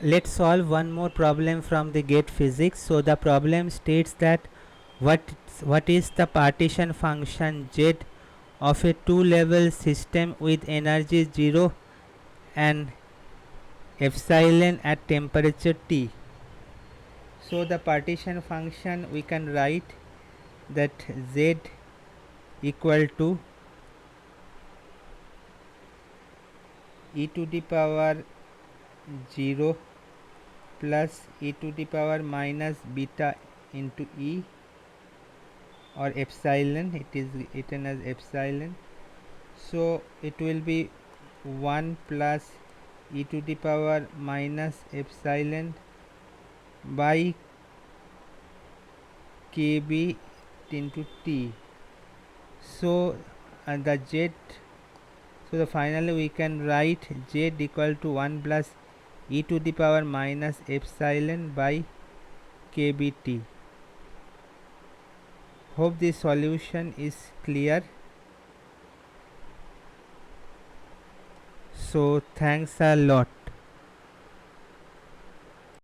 Let's solve one more problem from the GATE physics. So the problem states that what what is the partition function z of a two-level system with energy 0 and epsilon at temperature T. So the partition function we can write that z equal to e to the power 0 plus e to the power minus beta into e, or epsilon, it is written as epsilon. So it will be 1 plus e to the power minus epsilon by kb into t. So the z, so the finally we can write z equal to 1 plus e to the power minus epsilon by kbt. Hope this solution is clear. So thanks a lot.